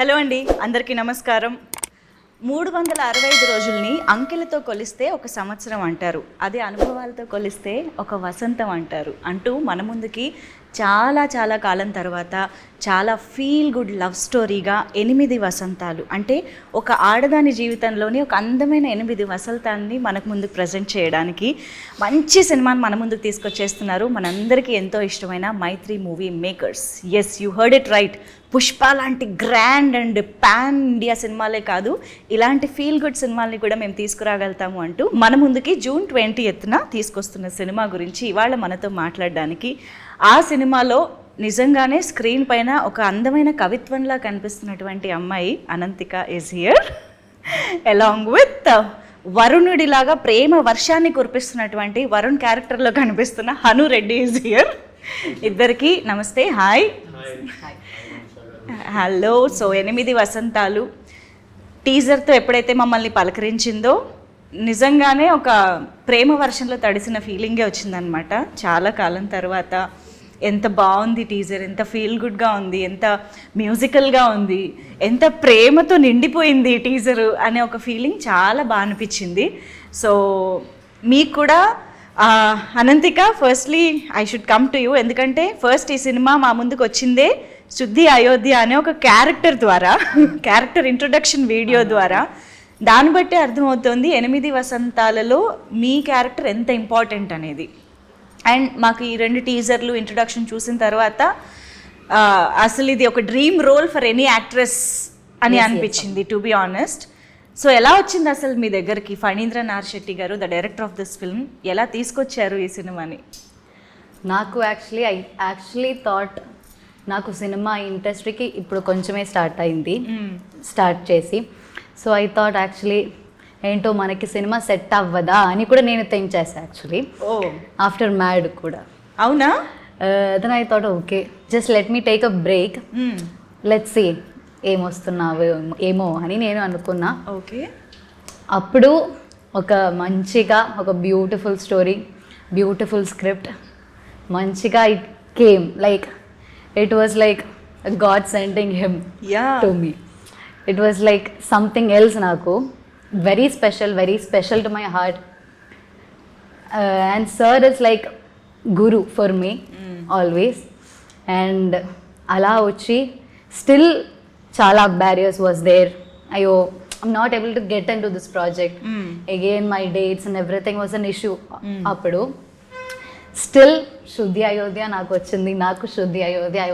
Hello అండి, అందరికీ నమస్కారం. 365 రోజుల్ని అంకెలతో కొలిస్తే ఒక సంవత్సరం అంటారు, అదే అనుభవాలతో కొలిస్తే ఒక వసంతం అంటారు అంటూ మన ముందుకి చాలా చాలా కాలం తర్వాత చాలా ఫీల్ గుడ్ లవ్ స్టోరీగా 8 వసంతాలు, అంటే ఒక ఆడదాని జీవితంలోని ఒక అందమైన 8 వసంతాన్ని మనకు ముందుకు ప్రజెంట్ చేయడానికి మంచి సినిమాని మన ముందుకు తీసుకొచ్చేస్తున్నారు మనందరికీ ఎంతో ఇష్టమైన Mythri movie makers. Yes, you heard it right. Pushpa లాంటి గ్రాండ్ అండ్ పాన్ ఇండియా సినిమాలే కాదు, ఇలాంటి ఫీల్ గుడ్ సినిమాల్ని కూడా మేము తీసుకురాగలుగుతాము అంటూ మన ముందుకి June 20th తీసుకొస్తున్న సినిమా గురించి ఇవాళ మనతో మాట్లాడడానికి, ఆ సినిమాలో నిజంగానే స్క్రీన్ పైన ఒక అందమైన కవిత్వంలా కనిపిస్తున్నటువంటి అమ్మాయి Ananthika is here, along with వరుణుడిలాగా ప్రేమ వర్షాన్ని కురిపిస్తున్నటువంటి వరుణ్ క్యారెక్టర్లో కనిపిస్తున్న హను రెడ్డి ఈజ్ హియర్. ఇద్దరికి నమస్తే, హాయ్. హలో. సో 8 వసంతాలు టీజర్తో ఎప్పుడైతే మమ్మల్ని పలకరించిందో నిజంగానే ఒక ప్రేమ వర్షంలో తడిసిన ఫీలింగే వచ్చిందనమాట. చాలా కాలం తర్వాత ఎంత బాగుంది టీజర్, ఎంత ఫీల్ గుడ్గా ఉంది, ఎంత మ్యూజికల్గా ఉంది, ఎంత ప్రేమతో నిండిపోయింది టీజరు అనే ఒక ఫీలింగ్ చాలా బాగా అనిపించింది. సో మీకు కూడా Ananthika, firstly I should come to you, ఎందుకంటే ఫస్ట్ ఈ సినిమా మా ముందుకు వచ్చిందే శుద్ధి అయోధ్య అనే ఒక క్యారెక్టర్ ద్వారా, క్యారెక్టర్ ఇంట్రొడక్షన్ వీడియో ద్వారా. దాన్ని బట్టి అర్థమవుతుంది 8 వసంతాలలో మీ క్యారెక్టర్ ఎంత ఇంపార్టెంట్ అనేది. అండ్ మాకు ఈ 2 టీజర్లు ఇంట్రొడక్షన్ చూసిన తర్వాత అసలు ఇది ఒక dream role for any actress అని అనిపించింది, టు బి ఆనెస్ట్. సో ఎలా వచ్చింది అసలు మీ దగ్గరికి ఫణీంద్ర నార్ శెట్టి గారు, the director of this film, ఎలా తీసుకొచ్చారు ఈ సినిమాని? నాకు యాక్చువల్లీ థాట్, నాకు సినిమా ఇండస్ట్రీకి ఇప్పుడు కొంచెమే స్టార్ట్ అయింది, స్టార్ట్ చేసి. సో ఐ థాట్ యాక్చువల్లీ ఏంటో మనకి సినిమా సెట్ అవ్వదా అని కూడా నేను థింక్ చేశాను యాక్చువల్లీ ఆఫ్టర్ మ్యాడ్ కూడా. అవునా? Then I thought okay, just let me take a break, let's see ఏమొస్తున్నావు ఏమో అని నేను అనుకున్నా. ఓకే. అప్పుడు ఒక మంచిగా ఒక బ్యూటిఫుల్ స్టోరీ, బ్యూటిఫుల్ స్క్రిప్ట్ మంచిగా it came, like it was like God sending him to me. It was like something else naku, very special to my heart. And sir is like guru for me always. And ala uchi still chala barriers was there. Ayo, I'm not able to get into this project. Again my dates and everything was an issue appudu. Still Shuddhi Ayodhya నాకు వచ్చింది, నాకు Shuddhi Ayodhya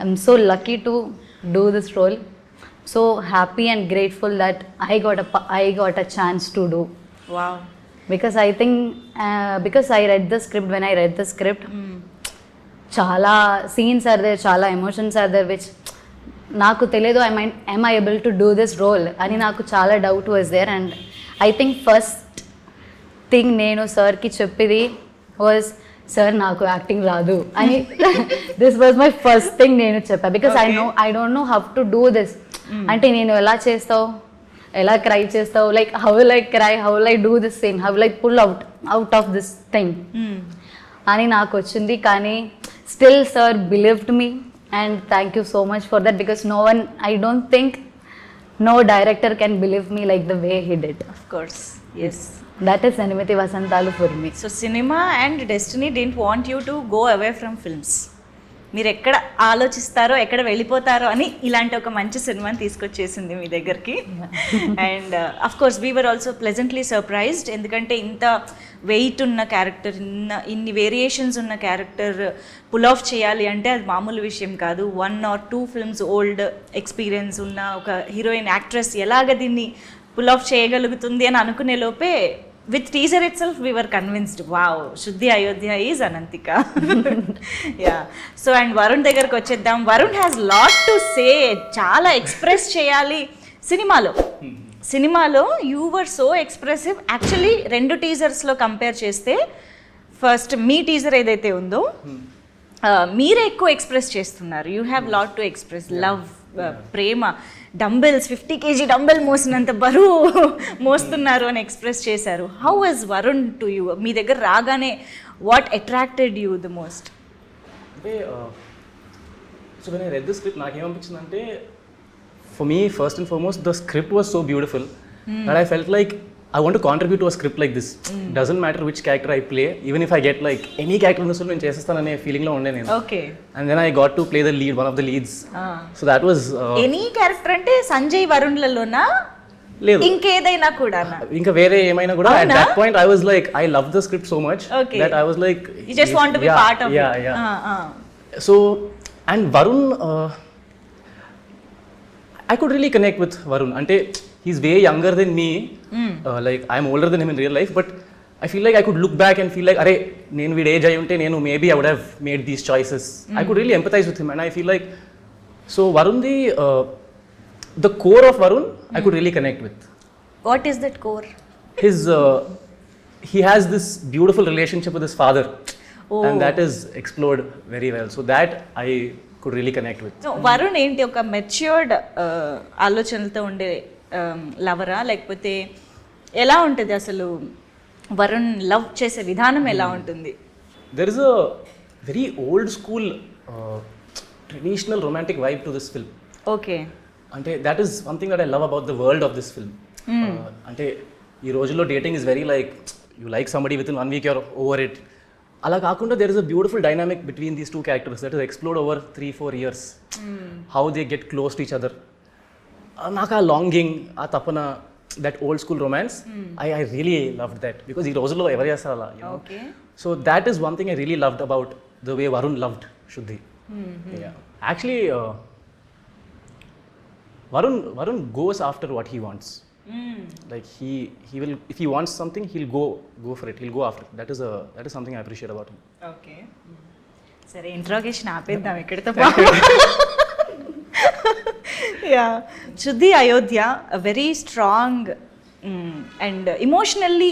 I'm so lucky to do this role, so happy and grateful that I got a chance to do. Wow. Because I think because I read the script, when I read the script చాలా scenes are there, చాలా emotions are there which నాకు తెలియదు am I able to do this role అని నాకు చాలా doubt was there. And I think first thing నేను సార్కి చెప్పేది వాజ్, సార్ నాకు యాక్టింగ్ రాదు అని. This was my first thing నేను చెప్పా, because I don't know how to do this. అంటే నేను ఎలా చేస్తావు, ఎలా క్రై చేస్తావు, like how will I cry, how will I do this scene, how will I pull out of this thing అని నాకు వచ్చింది. కానీ still sir believed me and thank you so much for that, because no one, I don't think no director can believe me like the way he did. Of course, yes. That is 8 vasantalu for me. So cinema and destiny didn't want you to go away from films. మీరు ఎక్కడ ఆలోచిస్తారో ఎక్కడ వెళ్ళిపోతారో అని ఇలాంటి ఒక మంచి సినిమాని తీసుకొచ్చేసింది మీ దగ్గరికి. And of course we were also pleasantly surprised, ఎందుకంటే ఇంత వెయిట్ ఉన్న క్యారెక్టర్, ఇన్ని వేరియేషన్స్ ఉన్న క్యారెక్టర్ పుల్ ఆఫ్ చేయాలి అంటే అది మామూలు విషయం కాదు. 1 or 2 ఫిల్మ్స్ ఓల్డ్ ఎక్స్పీరియన్స్ ఉన్న ఒక హీరోయిన్ యాక్ట్రెస్ ఎలాగ దీన్ని పుల్ ఆఫ్ చేయగలుగుతుంది అని అనుకునే లోపే with teaser itself we were convinced, wow, Shuddhi Ayodhya is Anantika. Yeah. So and Varun దగ్గరికి వచ్చేద్దాం. Varun has lot to say, చాలా ఎక్స్ప్రెస్ చేయాలి సినిమాలో. You were so expressive actually. 2 టీజర్స్లో కంపేర్ చేస్తే ఫస్ట్ మీ టీజర్ ఏదైతే ఉందో మీరే ఎక్కువ ఎక్స్ప్రెస్ చేస్తున్నారు. You have lot to express, love, ప్రేమ, డంబెల్స్ 50 kg డంబెల్ మోసినంత బరువు మోస్తున్నారు అని ఎక్స్ప్రెస్ చేశారు. How is Varun to you? మీ దగ్గర రాగానే what attracted you the most? అంటే so when I read the script నాకేమనిపించిందంటే for me first and foremost the script was so beautiful that I felt like I want to contribute to a script like this. Doesn't matter which character I play, even if I get like any character in this film, నేను చేసేస్తాననే ఫీలింగ్లో ఉండే నేను. Okay. And then I got to play the lead, one of the leads. So that was any character అంటే సంజయ్ వరుణ్లలోనా లేదు ఇంకేదైనా కూడా ఇంకా వేరే ఏమైనా కూడా at that point I was like I loved the script so much that I was like you just want to be part of it. Yeah. So and Varun I could really connect with Varun. Ante he's way younger than me. Like I'm older than him in real life, but I feel like I could look back and feel like, "Arey, nenu vid age ayunte nenu maybe I would have made these choices." I could really empathize with him, and I feel like so Varun the core of Varun I could really connect with. What is that core? His he has this beautiful relationship with his father, and that is explored very well. So that I could really connect with. So Varun ఏంటి ఒక matured ఆలోచనలతో ఉండే లవరా లేకపోతే ఎలా ఉంటుంది అసలు Varun love చేసే విధానం ఎలా ఉంటుంది? There is a very old school traditional romantic vibe to this film. Okay. అంటే that is one thing that I love about the world of this film. అంటే ఈ రోజుల్లో dating is very like you like somebody within 1 week you're over it. అలా కాకుండా there is a beautiful dynamic between these two characters that is explored over 3-4 years. How they get close to each other. నాకు ఆ longing ఆ తపన that old school romance I really loved that because ఈ రోజుల్లో ఎవరు చేస్తారు అలా so that is one thing I really loved about the way Varun loved Shuddhi actually Varun goes after what he wants like he will if he wants something he'll go for it, he'll go after it. That is something I appreciate about him. Okay. సరే interrogation ఆపేద్దాం ఇక్కడితో yeah శుద్ధి Ayodhya very strong and emotionally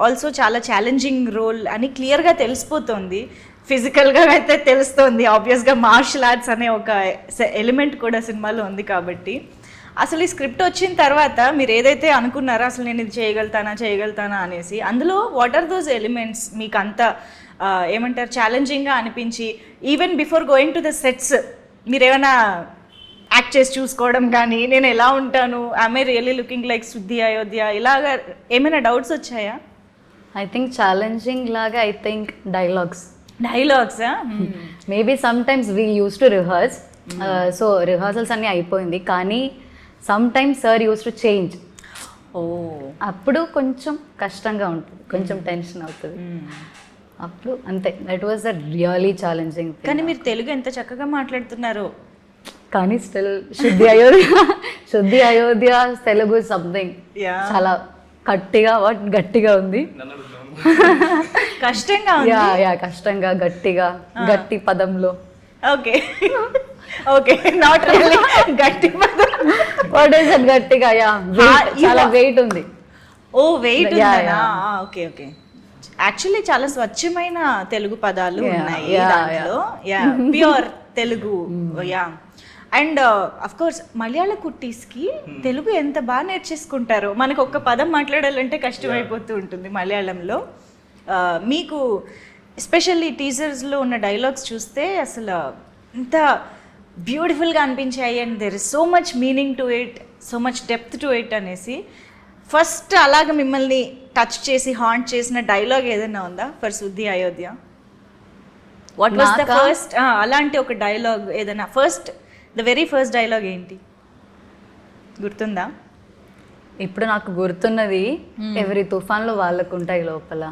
also చాలా challenging role అని క్లియర్గా తెలిసిపోతుంది. ఫిజికల్గా అయితే తెలుస్తుంది, ఆబ్వియస్గా మార్షల్ ఆర్ట్స్ అనే ఒక ఎలిమెంట్ కూడా సినిమాలో ఉంది. కాబట్టి అసలు ఈ స్క్రిప్ట్ వచ్చిన తర్వాత మీరు ఏదైతే అనుకున్నారో అసలు నేను ఇది చేయగలుగుతానా అనేసి, అందులో వాట్ ఆర్ దోస్ ఎలిమెంట్స్ మీకు అంత ఏమంటారు ఛాలెంజింగ్గా అనిపించి even before going to the sets మీరు ఏమైనా యాక్ట్ చేసి చూసుకోవడం కానీ నేను ఎలా ఉంటాను, ఐ రియల్లీ లుకింగ్ లైక్ శుద్ధి అయోధ్య ఇలాగా ఏమైనా డౌట్స్ వచ్చాయా? ఐ థింక్ ఛాలెంజింగ్ లాగా I think dialogues maybe some times we used to rehearse so rehearsals అన్నీ అయిపోయింది కానీ some times sir use to change. అప్పుడు కొంచెం కష్టంగా ఉంటుంది, కొంచెం టెన్షన్ అవుతుంది. అప్పుడు అంతే, that was the really challenging. కానీ మీరు తెలుగు ఎంత చక్కగా మాట్లాడుతున్నారు. కానీ స్టిల్ శుద్ధి అయోధ్య తెలుగు సంథింగ్ చాలా గట్టిగా ఉంది. కష్టంగా కష్టంగా గట్టిగా గట్టి పదంలో. ఓకే నాట్ రియల్లీ గట్టి పదం. వాట్ ఇస్ దట్ గట్టిగా? చాలా వెయిట్ ఉంది. ఓ వెయిట్ ఉందా? ఓకే యాక్చువల్లీ చాలా స్వచ్ఛమైన తెలుగు పదాలు ఉన్నాయి దాంట్లో. Pure Telugu. And of course Malayalam కుట్టీస్కి తెలుగు ఎంత బాగా నేర్చేసుకుంటారో. మనకు ఒక్క పదం మాట్లాడాలంటే కష్టమైపోతూ ఉంటుంది మలయాళంలో. మీకు ఎస్పెషల్లీ టీజర్స్లో ఉన్న డైలాగ్స్ చూస్తే అసలు ఎంత బ్యూటిఫుల్గా అనిపించాయి. And there is so much meaning to it, so much depth to it అనేసి. ఫస్ట్ అలాగ మిమ్మల్ని టచ్ చేసి హాంట్ చేసిన డైలాగ్ ఏదైనా ఉందా ఫర్ శుద్ధి Ayodhya? What was the first అలాంటి ఒక డైలాగ్ ఏదైనా ద వెరీ ఫస్ట్ డైలాగ్ ఏంటి గుర్తుందా? ఇప్పుడు నాకు గుర్తున్నది ఎవరి తుఫాన్లో వాళ్ళకు ఉంటాయి లోపల,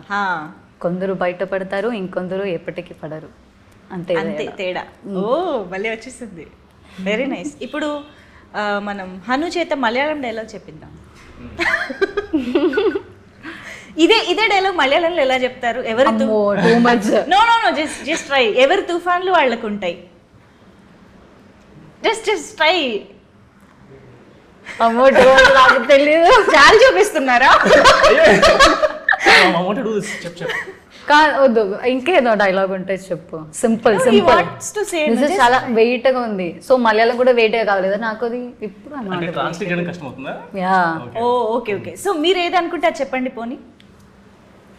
కొందరు బయటపడతారు ఇంకొందరు ఎప్పటికీ పడరు, అంతే తేడా. ఓ భలే వచ్చేసింది, వెరీ నైస్. ఇప్పుడు మనం హను చేత మలయాళం డైలాగ్ చెప్పిందాం. ఇదే డైలాగ్ మలయాళంలో ఎలా చెప్తారు? ఎవరు జస్ట్ ట్రై. ఎవరి తుఫాన్లు వాళ్ళకు ఉంటాయి. Just try. నాకు తెలియదు. చాలా చూపిస్తున్నారా? వద్దు, ఇంకేదో డైలాగ్ ఉంటే చెప్పు. సింపుల్ చాలా వెయిట్ గా ఉంది. సో మలయాళం కూడా వెయిట్ కాదు కదా నాకు. అది ఇప్పుడు ఓకే సో మీరు ఏది అనుకుంటే అది చెప్పండి. పోనీ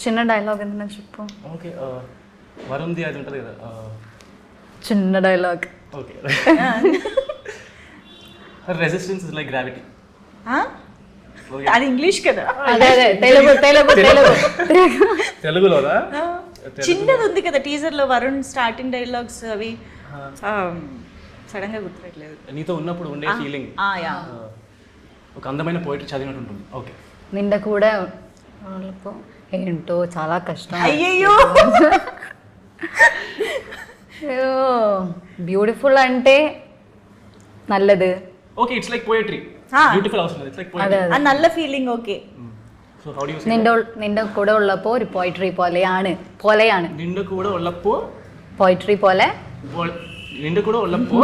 చిన్న డైలాగ్ ఏదైనా చెప్పు. వరుణ్ది అది ఉంటుంది కదా, చిన్న dialogue. Okay resistance is like gravity. అది ఇంగ్లీష్ కదా. అదే తెలుగు తెలుగు తెలుగు తెలుగులోనా? చిన్నది ఉంది కదా టీజర్ లో వరుణ్ స్టార్టింగ్ డైలాగ్స్ అవి సడన్ గా గుర్తుపెట్టలేదు. నీతో ఉన్నప్పుడు ఉండే ఫీలింగ్ యా ఒక అందమైన పోయిటరీ చదివినట్టు ఉంటుంది. ఓకే నిండా కూడా ఏంటో చాలా కష్టం. అయ్యయ్యో బ్యూటిఫుల్ అంటే నల్లది. Okay it's like poetry. Beautiful అవసరం లేదు, ఇట్స్ లైక్ అదే పోయిటరీ. అదే ആ നല്ല feeling okay. So how do you say? നിന്റെ കൂടെ ഉള്ളപ്പോ ഒരു പോയിട്രി പോലെയാണ്. നിന്റെ കൂടെ ഉള്ളപ്പോ പോയിട്രി പോലെ. നിന്റെ കൂടെ ഉള്ളപ്പോ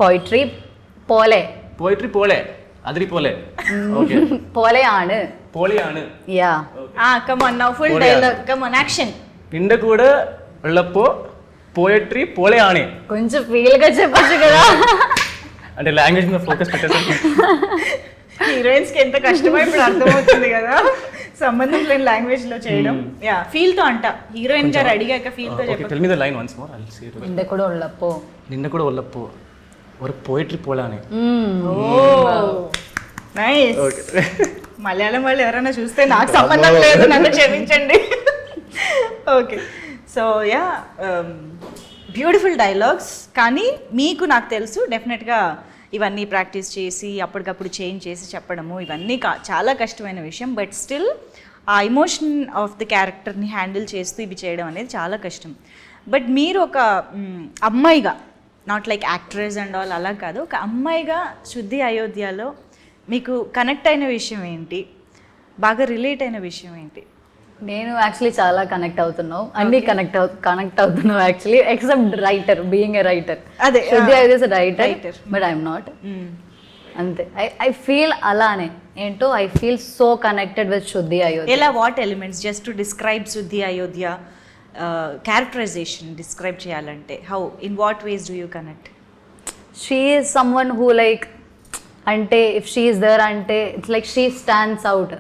പോയിട്രി പോലെ. പോയിട്രി പോലെ അതിരി പോലെ. ഓക്കെ പോലെയാണ്. പോലെയാണ്. Ya come on now full dialogue come on action. నిండు కూడా ఉళ్ళప్పో పోయట్రీ పోలేయానే. కొంచెం ఫీల్ గా చెప్పొచ్చు కదా. అంటే లాంగ్వేజ్ మీద ఫోకస్ పెట్టేసరికి హీరోయిన్స్ కి ఎంత కష్టమో ఇప్పుడు అర్థమవుతుంది కదా సంబంధం లేని లాంగ్వేజ్ లో చేయడం. యా ఫీల్ తో అంట హీరోయిన్ గారు అడిగాక ఫీల్ తో ఓకే చెప్పు. Tell me the line once more I will say it. నిండా కూడా ఉళ్ళപ്പോ నిండు కూడా ఉళ్ళప్పో ఒక పోయట్రీ పోలానే. ఓ నైస్. మలయాళం వాళ్ళు ఎవరైనా చూస్తే నాకు సంబంధం లేదు, నన్ను క్షమించండి. Okay so yeah beautiful dialogues. కానీ మీకు నాకు తెలుసు డెఫినెట్గా ఇవన్నీ ప్రాక్టీస్ చేసి అప్పటికప్పుడు చేంజ్ చేసి చెప్పడము ఇవన్నీ చాలా కష్టమైన విషయం. బట్ స్టిల్ ఆ ఎమోషన్ ఆఫ్ ది క్యారెక్టర్ని హ్యాండిల్ చేస్తూ ఇవి చేయడం అనేది చాలా కష్టం. బట్ మీరు ఒక అమ్మాయిగా, not like actress and all అలా కాదు, ఒక అమ్మాయిగా శుద్ధి అయోధ్యలో మీకు కనెక్ట్ అయిన విషయం ఏంటి, బాగా రిలేట్ అయిన విషయం ఏంటి? నేను యాక్చువల్లీ చాలా కనెక్ట్ అవుతున్నావు, అన్ని కనెక్ట్ అవుతున్నావు actually, except writer, being a writer. అదే శుద్ధి Ayodhya writer but I'm not. అంతే ఐ ఫీల్ అలానే ఏంటో I feel so connected with శుద్ధి అయోధ్య. ఎలా, what elements just to describe శుద్ధి అయోధ్య క్యారెక్టరైజేషన్ డిస్క్రైబ్ చేయాలంటే how, in what ways do you connect? She is someone who like, అంటే ఇఫ్ షీ ఈస్ దేర్ అంటే it's like she stands out.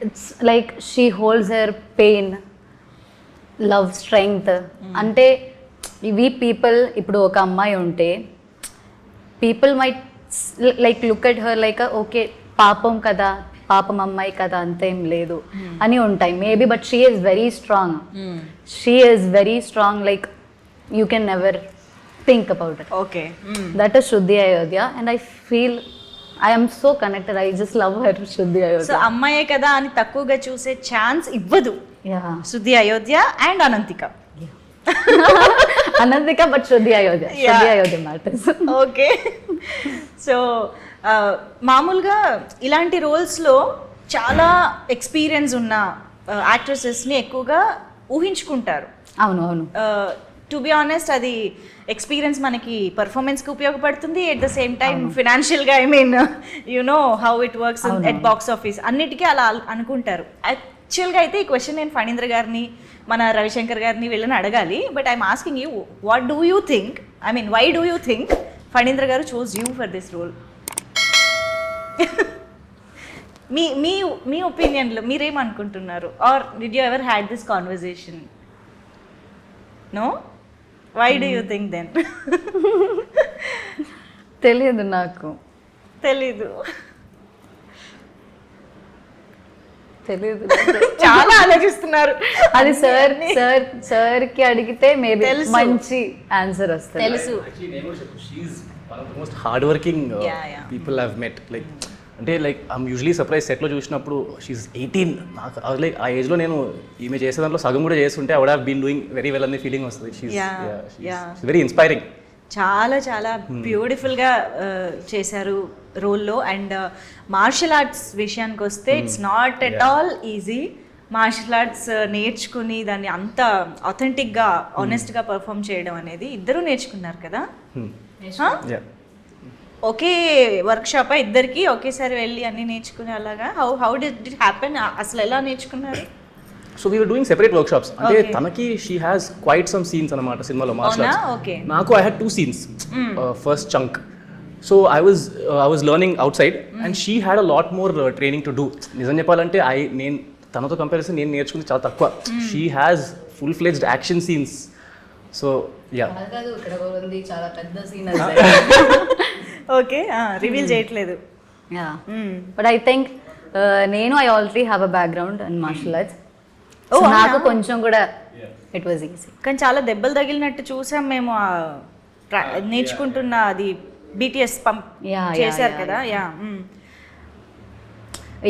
It's like she holds her pain, love, strength. అంటే ఇవి people, ఇప్పుడు ఒక అమ్మాయి ఉంటే people might like look at her like okay పాపం కదా, పాపం అమ్మాయి కదా, అంతేం లేదు అని ఉంటాయి maybe. But she is very strong, she is very strong, like you can never think about it. Okay. That is Shuddhi Ayodhya and I feel I am so connected. I just love her, Shuddhi Ayodhya. So అమ్మాయే కదా అని తక్కువగా చూసే chance ఇవ్వదు Yeah. శుద్ధి Ayodhya and Ananthika. Anantika but Shuddhi Ayodhya. Yeah. Shuddhi Ayodhya matters. Okay so మామూలుగా ఇలాంటి రోల్స్లో చాలా ఎక్స్పీరియన్స్ ఉన్న యాక్ట్రెసెస్ని ఎక్కువగా ఊహించుకుంటారు. అవును అవును. టు బి ఆనెస్ట్ అది ఎక్స్పీరియన్స్ మనకి పర్ఫార్మెన్స్కి ఉపయోగపడుతుంది, ఎట్ ద సేమ్ టైం ఫినాన్షియల్గా, I mean you know how it works at box office, అన్నిటికీ అలా అనుకుంటారు. యాక్చువల్గా అయితే ఈ క్వశ్చన్ నేను ఫణీంద్ర గారిని, మన రవిశంకర్ గారిని వీళ్ళని అడగాలి. But I'm asking you, what do you think, I mean why do you think Phanindra garu choose you for this role? మీ మీ మీ ఒపీనియన్లో మీరేమనుకుంటున్నారు? Or did you ever had this conversation? No? Why do you think then? తెలియదు నాకు, తెలీదు. తెలియదు. చాలా ఆలోచిస్తున్నారు. అది సార్ కి అడిగితే మేబీ మంచి ఆన్సర్ వస్తుంది. తెలుసు. She's one of the most hard working people I have met. Like అంటే లైక్ ఐఎమ్ యూజువలీ సర్ప్రైజ్ సెట్లో చూసినప్పుడు షీఈ్ 18. నాకు లైక్ ఆ ఏజ్లో నేను ఈమె చేసే దాంట్లో సగం కూడా చేస్తుంటే I would have been doing very well అనే ఫీలింగ్ వస్తుంది. She's very inspiring. చాలా చాలా బ్యూటిఫుల్గా చేశారు రోల్లో. అండ్ మార్షల్ ఆర్ట్స్ విషయానికి వస్తే it's not at all easy. Martial arts నేర్చుకుని దాన్ని అంత ఆథెంటిక్గా, ఆనెస్ట్గా పర్ఫామ్ చేయడం అనేది ఇద్దరూ నేర్చుకున్నారు కదా? ఒకే వర్క్షాప్ ఇద్దరికి ఒకేసారి వెళ్ళి అన్ని నేర్చుకునే అలాగా? How did it happen? అసలు ఎలా నేర్చుకున్నారు? So we were doing separate workshops. అంటే తనకి she has quite some scenes అనమాట సినిమాలో మార్షల్ ఆర్ట్స్. నాకు I had 2 scenes first chunk. So I was learning out side and she had a lot more training to do. నిజం చెప్పాలంటే నేను తనతో comparison నేను నేర్చుకుంది చాలా తక్కువ. She has full fledged action scenes so yeah కాదు ఇక్కడ ఉంది చాలా పెద్ద సీన్ ఓకే, రివీల్ చేయట్లేదు. యా బట్ ఐ థింక్ నేను I already have a background in martial arts. నాకు కొంచెం కూడా ఇట్ వాజ్ ఈజీ. కానీ చాలా దెబ్బలు తగిలినట్టు చూసాం మేము నేర్చుకుంటున్న అది BTS పంప్ చేశారు కదా. యా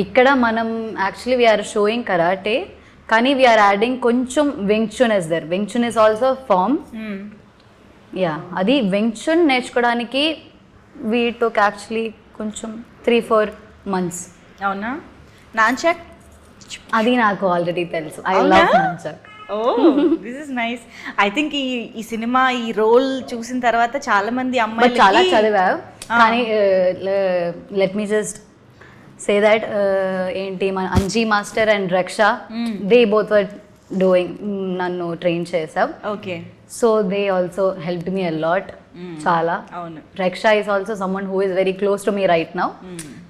ఇక్కడ మనం యాక్చువల్లీ వీఆర్ షోయింగ్ కరాటే, కానీ వీఆర్ యాడింగ్ కొంచెం Wing Chun is there. Wing Chun is also form. Yeah అది వెంగ్చున్ నేర్చుకోవడానికి వీ టుక్ యాక్చువల్లీ కొంచెం 3-4 months. అవునా? నాన్చాక్ అది నాకు ఆల్రెడీ తెలుసు. I love nunchuck. Oh this is nice. I think ఈ సినిమా ఈ రోల్ చూసిన తర్వాత చాలా మంది అమ్మాయిలు చాలా చదివావు, కానీ let me just say that ఏంటి మన Anji master and Raksha they both were doing, నన్ను ట్రైన్ చేసావు. Okay, so they also helped me a lot. చాలా. అవును. Raksha is also someone who is very close to me right now.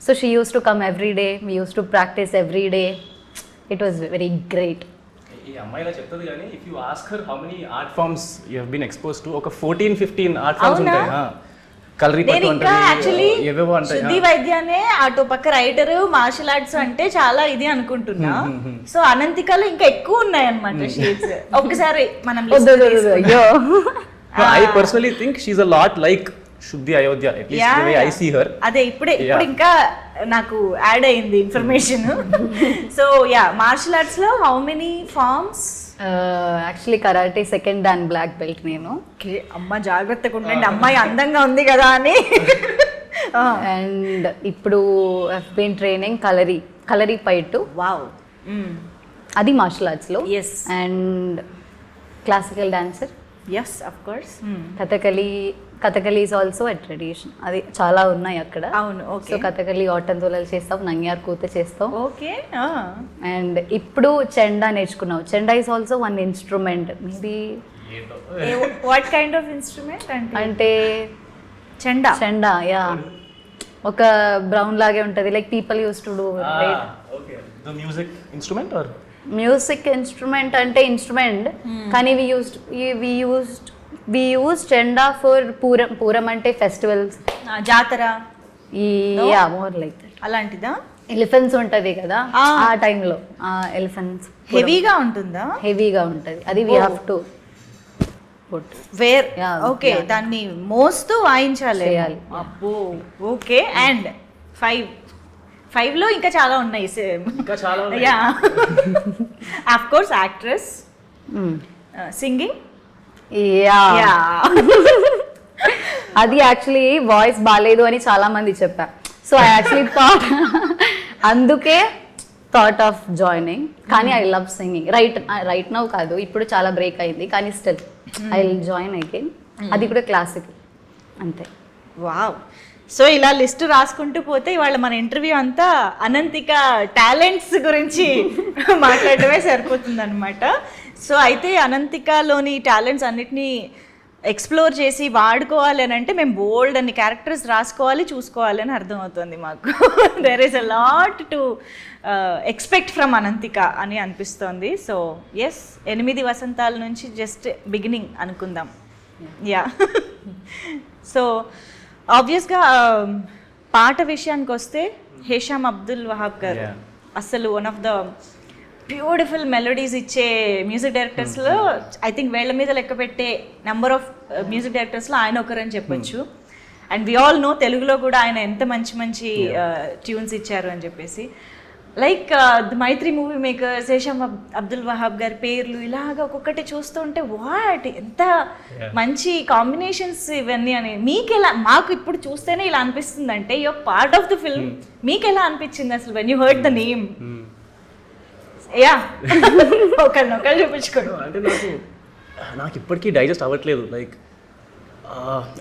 So she used to come every day, we used to practice every day. It was very great. ఈ అమ్మాయిలా చెప్తుంది కానీ if you ask her how many art forms you have been exposed to, ఒక 14-15 art forms ఉంటాయి. కలరీ నేను ఇంకా actually ఏవేవో అంటాయి. శుద్ధి వైద్యానే అటు పక్క రైటర్, మార్షల్ ఆర్ట్స్ అంటే చాలా ఇది అనుకుంటున్నా. సో అనంతికలో ఇంకా ఎక్కువ ఉన్నాయి అన్నమాట షేడ్స్. ఒక్కసారి మనం అయ్యో I personally think she's a lot like Shuddhi Ayodhya, at least the way I see her. అదే ఇప్పుడు ఇంకా నాకు యాడ్ అయింది information. So yeah, martial arts లో how many forms? Actually karate second dan black belt నేను. అమ్మ జాగ్రత్తగా ఉండండి, అమ్మాయి అందంగా ఉంది కదా అని. అండ్ ఇప్పుడు I've been training Kalaripayattu. Wow, అది మార్షల్ ఆర్ట్స్ లో. Yes. And classical dancer. Yes of course. Kathakali is also a tradition. అది చాలా ఉన్నాయి అక్కడ. అవును. ఓకే. సో కథకలి ఆటంతులలు చేస్తాం, నంగ్యార్ కూత చేస్తాం. ఓకే. అండ్ ఇప్పుడు చెండా నేర్చుకున్నావు. Chenda is also one instrument. Maybe what kind of instrument అంటే చెండా యా ఒక బ్రౌన్ లాగే ఉంటది, like people use to do. The music instrument or music instrument అంటే ఇన్స్ట్రుమెంట్, కానీ we use chenda for Pooram అంటే ఫెస్టివల్స్, జాతర, యా మోర్ లైక్ దట్. అలాంటిదా? Elephants ఉంటది కదా ఆ టైంలో, ఆ ఎలిఫెంట్స్ హెవీగా ఉంటుందా? హెవీగా ఉంటది, అది we have to put wear. Okay, దాన్ని మోస్తూ వాయించాలి. అబ్బో. ఓకే. అండ్ 5 లో ఇంకా చాలా ఉన్నాయి. ఇంకా చాలా ఉన్నాయి. Yeah of course actress, singing. Yeah అది యాక్చువల్లీ వాయిస్ బాగాలేదు అని చాలా మంది చెప్పారు. సో ఐ యాక్చువల్లీ అందుకే థాట్ ఆఫ్ జాయినింగ్. కానీ I love singing. Right now కాదు, ఇప్పుడు చాలా బ్రేక్ అయింది, కానీ still I will join again. అది కూడా క్లాసికల్ అంతే. వావ్. సో ఇలా లిస్ట్ రాసుకుంటూ పోతే ఇవాళ మన ఇంటర్వ్యూ అంతా అనంతిక టాలెంట్స్ గురించి మాట్లాడటమే సరిపోతుంది అనమాట. సో అయితే అనంతికలోని టాలెంట్స్ అన్నిటినీ ఎక్స్ప్లోర్ చేసి వాడుకోవాలి అని అంటే మేము బోల్డ్ అన్ని క్యారెక్టర్స్ రాసుకోవాలి, చూసుకోవాలి అని అర్థమవుతుంది మాకు. There is a lot to expect from Ananthika అని అనిపిస్తోంది. సో ఎస్, 8 వసంతాల నుంచి జస్ట్ బిగినింగ్ అనుకుందాం. యా. సో ఆబ్వియస్గా పాట విషయానికి వస్తే హేషామ్ అబ్దుల్ వహాబ్ గారు అసలు one of the beautiful melodies ఇచ్చే మ్యూజిక్ డైరెక్టర్స్లో ఐ థింక్ వేళ్ల మీద లెక్క పెట్టే నెంబర్ ఆఫ్ మ్యూజిక్ డైరెక్టర్స్లో ఆయన ఒకరని చెప్పొచ్చు. అండ్ వి ఆల్ నో తెలుగులో కూడా ఆయన ఎంత మంచి మంచి ట్యూన్స్ ఇచ్చారు అని చెప్పేసి. Like the Mythri movie makers, Hesham Abdul Wahab గారి పేర్లు ఇలాగ ఒక్కొక్కటి చూస్తూ ఉంటే వాట్ ఎంత మంచి కాంబినేషన్స్ ఇవన్నీ అని. మీకు ఎలా, మాకు ఇప్పుడు చూస్తేనే ఇలా అనిపిస్తుంది అంటే you are part of the film. మీకు ఎలా అనిపించింది అసలు when you heard the name? Yeah, ఒకళ్ళు చూపించుకోండి. అంటే నాకు ఇప్పటికీ డైజెస్ట్ అవ్వట్లేదు. Like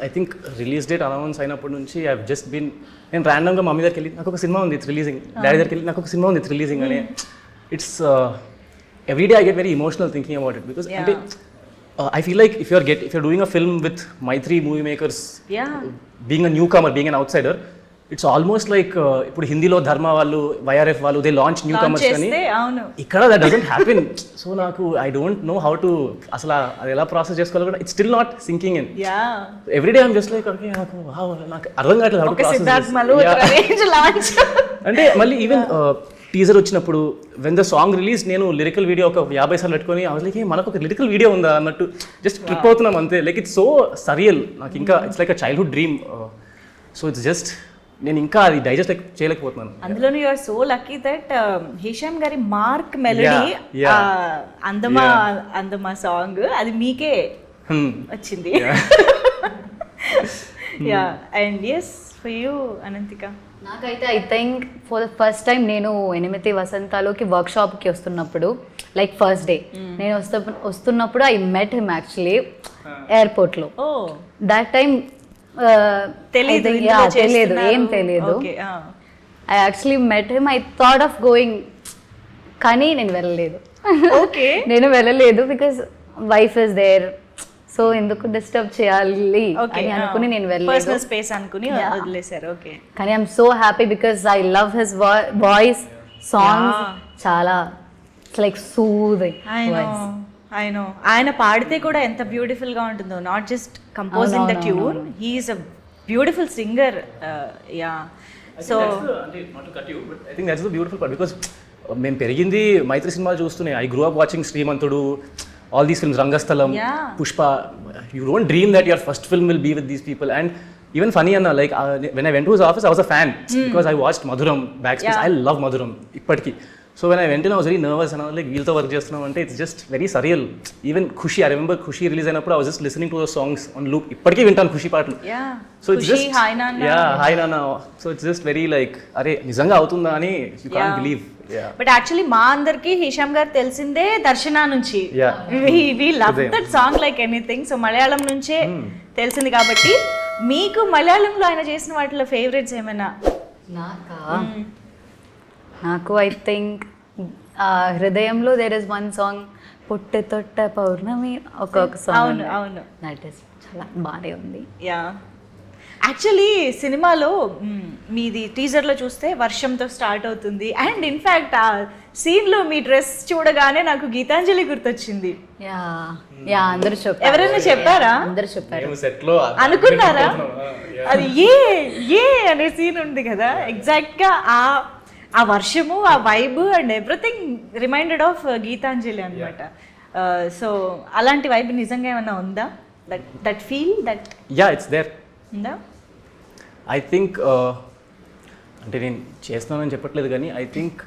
I think release date announce అయినప్పటి నుంచి ఐ జస్ట్ బీన్, నేను ర్యాండమ్గా మమ్మీ దగ్గరికి వెళ్ళి నాకు ఒక సినిమా ఉంది ఇట్స్ రిలీజింగ్, డాడీ దగ్గరికి వెళ్ళి నాకు ఒక సినిమా ఉంది ఇట్స్ రిలీజింగ్ అని. It's everyday I get very emotional thinking about it. Because అంటే I feel like if you're doing a film with Maitri movie makers, being a newcomer, being an outsider, it's almost like ఇప్పుడు హిందీలో ధర్మ వాళ్ళు YRF వాళ్ళు they launch new comers కానీ అవును ఇక్కడ that doesn't happen. So నాకు I don't know how to అసలు అది ఎలా ప్రాసెస్ చేసుకోవాలో కూడా it's still not sinking in. Yeah everyday I'm just like okay నాకు అర్థం కావట్లేదు how to ఒక process Siddharth this. Malhotra range launch. అంటే మళ్ళీ ఈవెన్ టీజర్ వచ్చినప్పుడు వెన్ ద సాంగ్ రిలీజ్ నేను లిరికల్ వీడియో ఒక 50 సార్లు పెట్టుకొని లైక్ మనకు ఒక లిరికల్ వీడియో ఉందా అన్నట్టు జస్ట్ ట్రిప్ అవుతున్నాం అంతే. లైక్ ఇట్స్ సో సరియల్ నాకు ఇంకా it's like a childhood dream. So it's just నేను ఇంకా అది డైజెస్ట్ చేయలేకపోతున్నాను. అందులోనూ you are so lucky that Hisham గారి మార్క్ మెలోడీ అందమా సాంగ్ అది మీకే వచ్చింది. Yeah and yes for you Ananthika. నాకైతే I think for the first time నేను 8 వసంతాలోకి వర్క్షాప్కి వస్తున్నప్పుడు లైక్ ఫస్ట్ డే నేను వస్తున్నప్పుడు ఐ మెట్ హిమ్ యాక్చువల్లీ ఎయిర్పోర్ట్లో. ఓ దట్ టైం తెలీదు ఏం తెలియదు. I actually met him. I thought of going కానీ నేను వెళ్ళలేదు. ఓకే నేను వెళ్ళలేదు because wife is there. So ఎందుకు డిస్టర్బ్ చేయాలి అని అనుకుని నేను వెళ్ళలేదు. పర్సనల్ స్పేస్ అనుకుని వదిలేశారు. ఓకే కానీ I'm so happy because I love his voice songs. చాలా it's like soothing voice. I know ఆయన పాడితే కూడా ఎంత బ్యూటిఫుల్ గా ఉంటుందో. Not just composing the tune, he is a beautiful singer. Yeah so I think that's the beautiful part because మేము పెరిగింది మైత్రి సినిమాలు చూస్తూనే. I grew up watching Srimanthudu, all these films, Rangastalam, Pushpa. You don't dream that your first film will be with these people. And even funny Anna, like when I went to his office I was a fan because I watched Madhuram Backspace. I love Madhuram ippadiki. So when I went in I was very nervous and I was like weeltho work chestunam ante it's just very surreal. Even Khushi, I remember Khushi release ayinappudu I was just listening to those songs on loop. Ippadiki vintanu Khushi paatlu. So it's just Hi Nana. Hi Nana. So it's just very like are nijanga avutunda ani you can't believe. But actually మా అందరికి హిషామ్ గారు తెలిసిందే దర్శనా నుంచి. We love that song like anything. So Malayalam నుంచే తెలిసింది కాబట్టి మీకు మలయాళంలో ఆయన చేసిన వాటిలో ఫేవరెట్స్ ఏమైనా? నాకు ఐ థింక్ హృదయంలో దేర్ ఇస్ వన్ సాంగ్ పుట్టె తొట్ట పౌర్ణమి ఒక సాంగ్. అవును దట్ ఇస్ చాలా బాగానే ఉంది. యా యాక్చువల్లీ సినిమాలో మీది టీజర్లో చూస్తే వర్షంతో స్టార్ట్ అవుతుంది. అండ్ ఇన్ఫ్యాక్ట్ ఆ సీన్లో మీ డ్రెస్ చూడగానే నాకు గీతాంజలి గుర్తొచ్చింది. యా అందరూ చెప్పారు. ఎవరైనా చెప్పారా? అందరూ చెప్పారు. అనుకున్నారా? అది ఏ అనే సీన్ ఉంది కదా, ఎగ్జాక్ట్గా ఆ వర్షము, ఆ vibe and everything reminded of Gitanjali అనమాట. సో అలాంటి వైబ్ నిజంగా ఏమైనా ఉందా? That feel that it's there ఉందా? ఐ థింక్ అంటే నేను చేస్తున్నానని చెప్పట్లేదు కానీ ఐ థింక్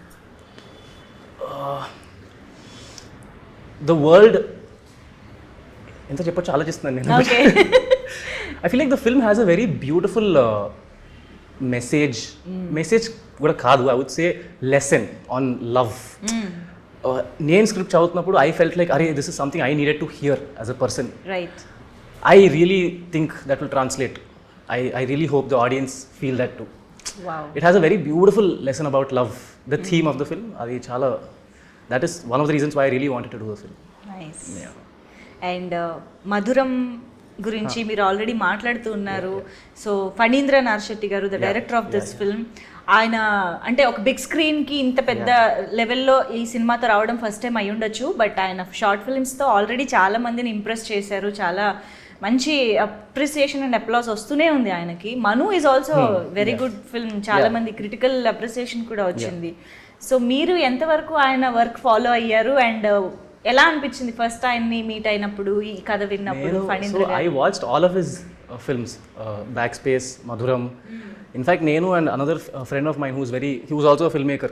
ద వరల్డ్ ఎంత చెప్పొచ్చు ఆలోచిస్తున్నాను నేను. I feel like the film has a very beautiful message కూడా కాదు, I would say lesson on love. నేను స్క్రిప్ట్ చదువుతున్నప్పుడు ఐ ఫెల్ట్ లైక్ అరే this is something I needed to hear as a person. Right. I really think that will translate. I really hope the audience feel that too. Wow. It has a very beautiful lesson about love. The theme of the film, that is one of the reasons why I really wanted to do the film. Nice. Yeah. And Madhuram గురించి మీరు already మాట్లాడుతూ ఉన్నారు. So Phanindra Narshetti గారు the director of this film, ఆయన అంటే ఒక big స్క్రీన్కి ఇంత పెద్ద లెవెల్లో ఈ సినిమాతో రావడం ఫస్ట్ టైం అయి ఉండొచ్చు. బట్ ఆయన షార్ట్ ఫిల్మ్స్తో ఆల్రెడీ చాలా మందిని ఇంప్రెస్ చేశారు. చాలా మంచి అప్రిసియేషన్ అండ్ అప్లాస్ వస్తూనే ఉంది ఆయనకి. Manu is also very good film, చాలా మంది క్రిటికల్ అప్రిసియేషన్ కూడా వచ్చింది. సో మీరు ఎంతవరకు ఆయన వర్క్ ఫాలో అయ్యారు అండ్ ఎలా అనిపించింది ఫస్ట్ ఆయన్ని మీట్ అయినప్పుడు, ఈ కథ విన్నప్పుడు? So I watched all of his films, Backspace, Madhuram. In fact, Nenu and another friend of mine he was also a filmmaker.